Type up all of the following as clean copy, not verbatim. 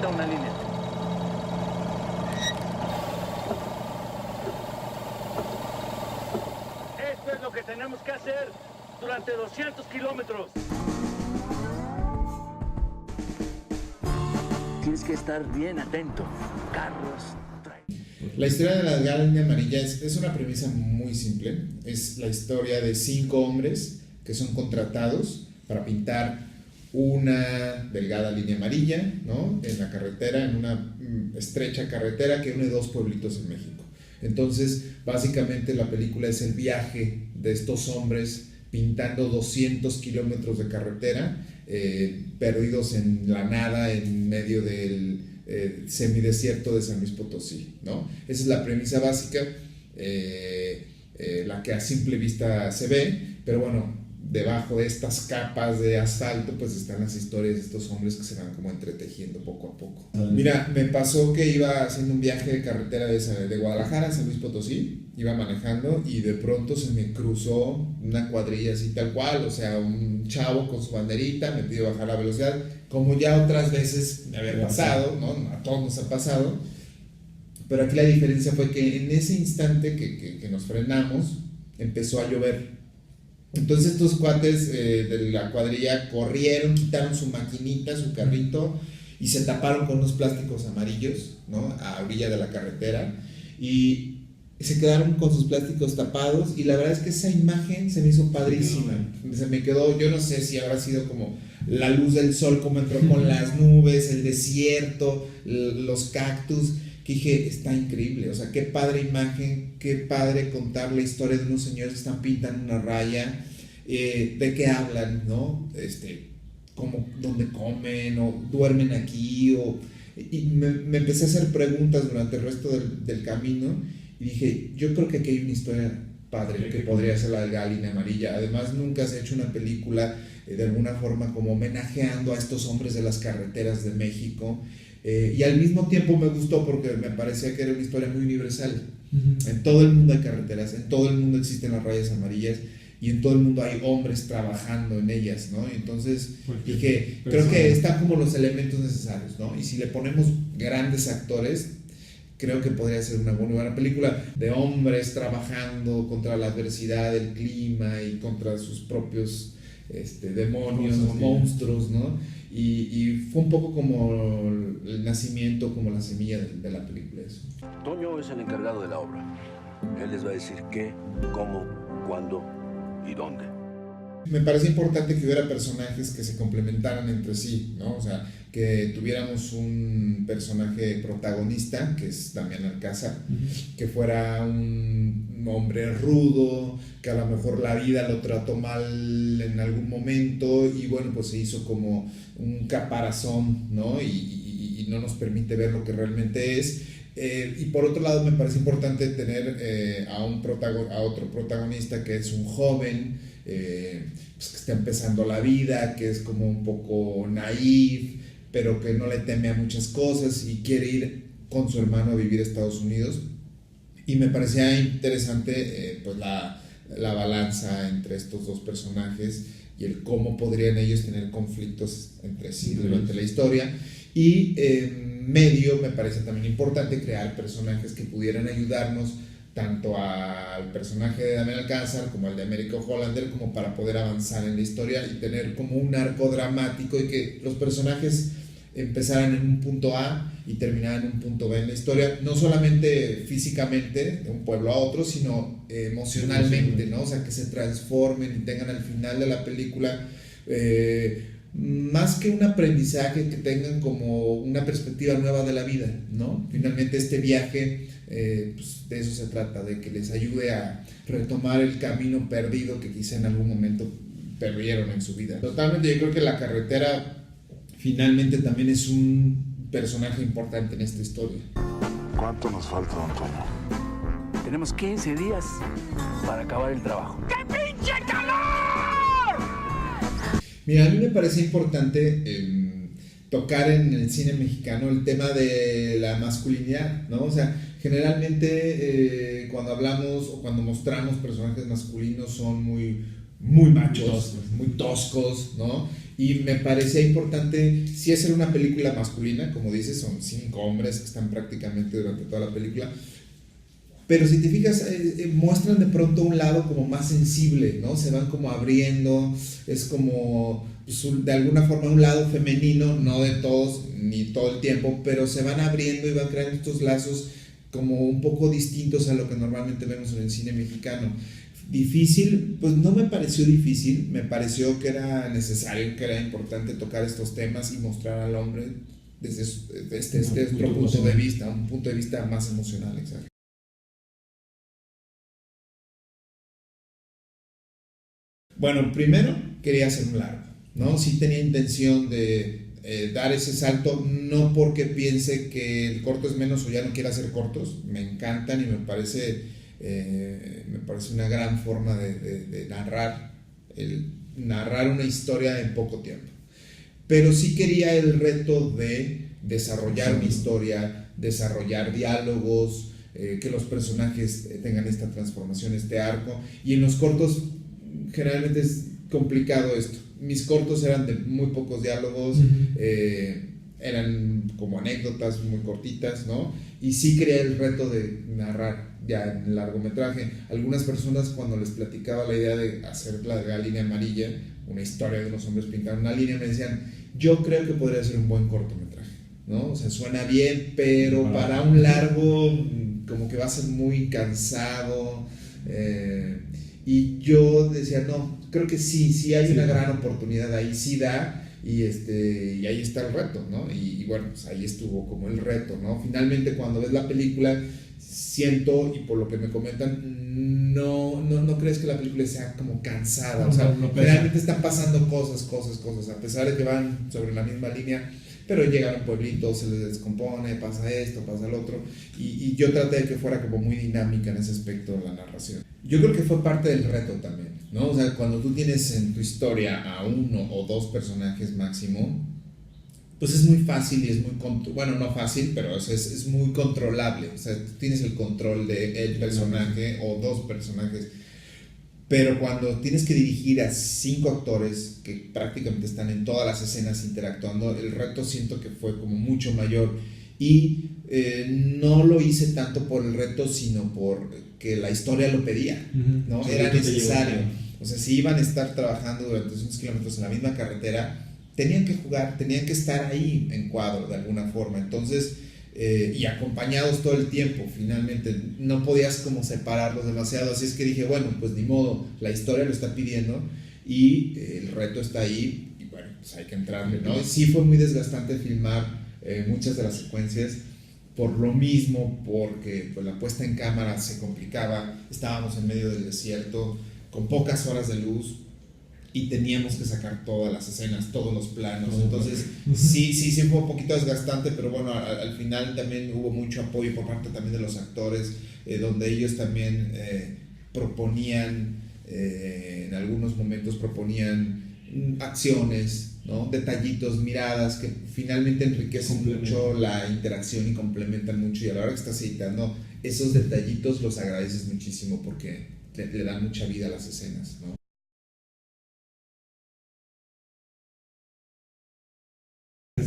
pinta una línea. Esto es lo que tenemos que hacer durante 200 kilómetros. Tienes que estar bien atento. Carros. La historia de la delgada línea amarilla es una premisa muy simple. Es la historia de 5 hombres que son contratados para pintar una delgada línea amarilla, ¿no?, en la carretera, en una estrecha carretera que une 2 pueblitos en México. Entonces, básicamente la película es el viaje de estos hombres pintando 200 kilómetros de carretera, perdidos en la nada, en medio del semidesierto de San Luis Potosí, ¿no? Esa es la premisa básica, la que a simple vista se ve, pero bueno, debajo de estas capas de asfalto pues están las historias de estos hombres que se van como entretejiendo poco a poco. Mira, me pasó que iba haciendo un viaje de carretera de Guadalajara a San Luis Potosí, iba manejando y de pronto se me cruzó una cuadrilla así tal cual, o sea, un chavo con su banderita, me pidió bajar la velocidad, como ya otras veces me había pasado, ¿no? A todos nos ha pasado, pero aquí la diferencia fue que en ese instante que nos frenamos, empezó a llover. Entonces estos cuates de la cuadrilla corrieron, quitaron su maquinita, su carrito y se taparon con unos plásticos amarillos, ¿no?, a orilla de la carretera, y se quedaron con sus plásticos tapados, y la verdad es que esa imagen se me hizo padrísima. Se me quedó, yo no sé si habrá sido como la luz del sol, como entró con las nubes, el desierto, los cactus, que dije, está increíble, o sea, qué padre imagen, qué padre contar la historia de unos señores que están pintando una raya, de qué hablan, ¿no? Como, dónde comen, o duermen aquí, y me empecé a hacer preguntas durante el resto del camino, y dije, yo creo que aquí hay una historia padre que podría ser la delgada línea amarilla. Además, nunca se ha hecho una película de alguna forma como homenajeando a estos hombres de las carreteras de México. Y al mismo tiempo me gustó porque me parecía que era una historia muy universal. En todo el mundo hay carreteras, en todo el mundo existen las rayas amarillas, y en todo el mundo hay hombres trabajando en ellas, ¿no? Entonces dije, creo que están como los elementos necesarios, ¿no? Y si le ponemos grandes actores, creo que podría ser una muy buena película de hombres trabajando contra la adversidad del clima y contra sus propios demonios, monstruos, ¿no? Y fue un poco como el nacimiento, como la semilla de la película eso. Toño es el encargado de la obra. Él les va a decir qué, cómo, cuándo y dónde. Me parece importante que hubiera personajes que se complementaran entre sí, ¿no? O sea, que tuviéramos un personaje protagonista, que es Damián Alcázar, que fuera un hombre rudo, que a lo mejor la vida lo trató mal en algún momento, y bueno, pues se hizo como un caparazón, ¿no? Y no nos permite ver lo que realmente es. Y por otro lado me parece importante tener a otro protagonista que es un joven, pues que está empezando la vida, que es como un poco naif, pero que no le teme a muchas cosas y quiere ir con su hermano a vivir a Estados Unidos. Y me parecía interesante pues la balanza entre estos dos personajes y el cómo podrían ellos tener conflictos entre sí durante la historia. Y medio me parece también importante crear personajes que pudieran ayudarnos tanto al personaje de Damián Alcázar como al de Américo Hollander, como para poder avanzar en la historia y tener como un arco dramático, y que los personajes empezaran en un punto A y terminaran en un punto B en la historia, no solamente físicamente de un pueblo a otro, sino emocionalmente, ¿no? O sea, que se transformen y tengan al final de la película más que un aprendizaje, que tengan como una perspectiva nueva de la vida, ¿no? Finalmente este viaje, pues de eso se trata, de que les ayude a retomar el camino perdido que quizá en algún momento perdieron en su vida. Totalmente, yo creo que la carretera finalmente también es un personaje importante en esta historia. ¿Cuánto nos falta, don Toño? Tenemos 15 días para acabar el trabajo. ¡Qué pinche calor! Mira, a mí me parece importante tocar en el cine mexicano el tema de la masculinidad, ¿no? O sea, generalmente cuando hablamos o cuando mostramos personajes masculinos son muy muy machos, muy toscos, ¿no? Y me parecía importante, si es una película masculina, como dices, son 5 hombres que están prácticamente durante toda la película, pero si te fijas, muestran de pronto un lado como más sensible, ¿no? Se van como abriendo, es como, pues, de alguna forma un lado femenino, no de todos, ni todo el tiempo, pero se van abriendo y van creando estos lazos como un poco distintos a lo que normalmente vemos en el cine mexicano. Difícil, pues no me pareció difícil, me pareció que era necesario, que era importante tocar estos temas y mostrar al hombre desde otro punto de vista, un punto de vista más emocional, exacto. Bueno, primero quería hacer un largo, ¿no? Sí tenía intención de dar ese salto, no porque piense que el corto es menos o ya no quiera hacer cortos, me encantan y me parece una gran forma de narrar una historia en poco tiempo. Pero sí quería el reto de desarrollar una historia, desarrollar diálogos, que los personajes tengan esta transformación, este arco. Y en los cortos generalmente es complicado esto. Mis cortos eran de muy pocos diálogos, eran como anécdotas muy cortitas, ¿no? Y sí quería el reto de narrar ya en el largometraje. Algunas personas, cuando les platicaba la idea de hacer la línea amarilla, una historia de unos hombres pintados una línea, me decían, yo creo que podría ser un buen cortometraje, ¿no? O sea, suena bien, pero para un largo como que va a ser muy cansado. Y yo decía, no, creo que sí hay una gran oportunidad ahí, sí da. Y ahí está el reto, ¿no? Y bueno, pues ahí estuvo como el reto, ¿no? Finalmente, cuando ves la película, siento, y por lo que me comentan, no crees que la película sea como cansada. O sea, realmente están pasando cosas, a pesar de que van sobre la misma línea, pero llegan a un pueblito, se les descompone, pasa esto, pasa lo otro, y yo traté de que fuera como muy dinámica en ese aspecto de la narración. Yo creo que fue parte del reto también, ¿no? O sea, cuando tú tienes en tu historia a 1 o 2 personajes máximo, pues es muy fácil y es muy, bueno, no fácil, pero es muy controlable. O sea, tú tienes el control del personaje o 2 personajes. Pero cuando tienes que dirigir a 5 actores que prácticamente están en todas las escenas interactuando, el reto siento que fue como mucho mayor. Y no lo hice tanto por el reto, sino por que la historia lo pedía, ¿no? Sí, era necesario. O sea, si iban a estar trabajando durante 200 kilómetros en la misma carretera, tenían que jugar, tenían que estar ahí en cuadro de alguna forma. Entonces, y acompañados todo el tiempo, finalmente no podías como separarlos demasiado, así es que dije, bueno, pues ni modo, la historia lo está pidiendo y el reto está ahí y bueno, pues hay que entrarle, ¿no? Sí fue muy desgastante filmar muchas de las secuencias por lo mismo, porque pues la puesta en cámara se complicaba, estábamos en medio del desierto con pocas horas de luz y teníamos que sacar todas las escenas, todos los planos, entonces sí fue un poquito desgastante, pero bueno, al final también hubo mucho apoyo por parte también de los actores, donde ellos también proponían, en algunos momentos proponían acciones, ¿no? Detallitos, miradas que finalmente enriquecen mucho la interacción y complementan mucho, y a la hora que estás editando, esos detallitos los agradeces muchísimo porque le dan mucha vida a las escenas, ¿no?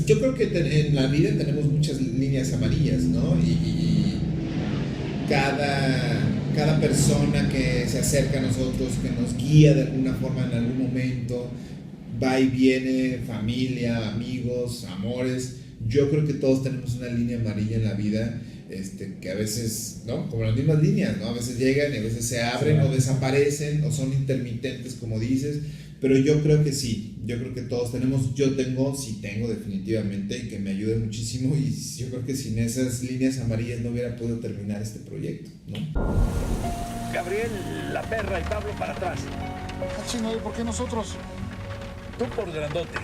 Yo creo que en la vida tenemos muchas líneas amarillas, ¿no? Y cada persona que se acerca a nosotros, que nos guía de alguna forma en algún momento, va y viene, familia, amigos, amores. Yo creo que todos tenemos una línea amarilla en la vida, que a veces, ¿no? Como las mismas líneas, ¿no? A veces llegan y a veces se abren o desaparecen o son intermitentes, como dices. Pero yo creo que sí, yo creo que todos tenemos, sí tengo definitivamente, y que me ayude muchísimo, y yo creo que sin esas líneas amarillas no hubiera podido terminar este proyecto, ¿no? Gabriel, la perra y Pablo para atrás. Chino, ¿y por qué nosotros? Tú por grandote,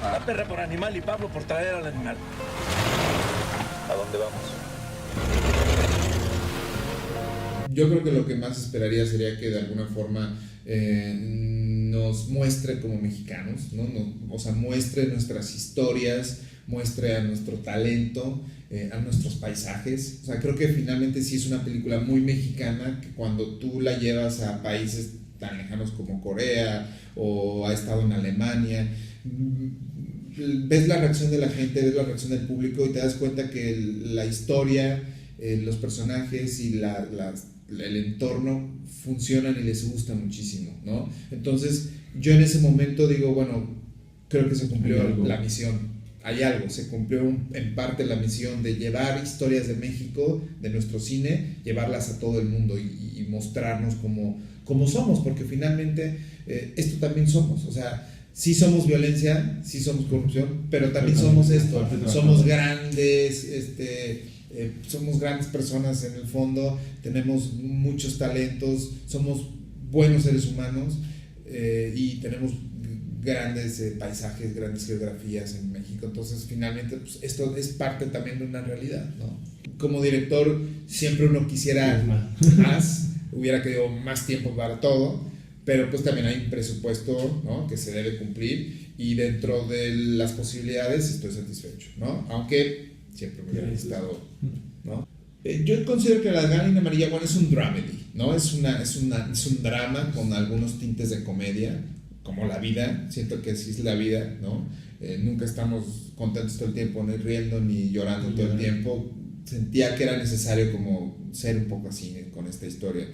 la perra por animal y Pablo por traer al animal. ¿A dónde vamos? Yo creo que lo que más esperaría sería que de alguna forma nos muestre como mexicanos, ¿no? O sea, muestre nuestras historias, muestre a nuestro talento, a nuestros paisajes. O sea, creo que finalmente sí es una película muy mexicana, que cuando tú la llevas a países tan lejanos como Corea, o ha estado en Alemania. Ves la reacción de la gente, ves la reacción del público y te das cuenta que la historia, los personajes y el entorno funcionan y les gusta muchísimo, ¿no? Entonces yo en ese momento digo, bueno, creo que se cumplió la misión. Hay algo, se cumplió en parte la misión de llevar historias de México, de nuestro cine, llevarlas a todo el mundo y mostrarnos como somos, porque finalmente esto también somos, o sea, sí somos violencia, sí somos corrupción, pero también somos esto, somos grandes, somos grandes personas en el fondo, tenemos muchos talentos, somos buenos seres humanos y tenemos grandes paisajes, grandes geografías en México. Entonces finalmente pues, esto es parte también de una realidad, ¿no? Como director siempre uno quisiera más, hubiera querido más tiempo para todo, pero pues también hay un presupuesto, ¿no?, que se debe cumplir y dentro de las posibilidades estoy satisfecho, ¿no? Aunque siempre me hubiera gustado, ¿no? Yo considero que La Gallina Amarilla, bueno, es un dramedy, ¿no? Es un drama con algunos tintes de comedia, como la vida, siento que así es la vida, ¿no? Nunca estamos contentos todo el tiempo, ni riendo ni llorando todo el tiempo. Sentía que era necesario como ser un poco así con esta historia.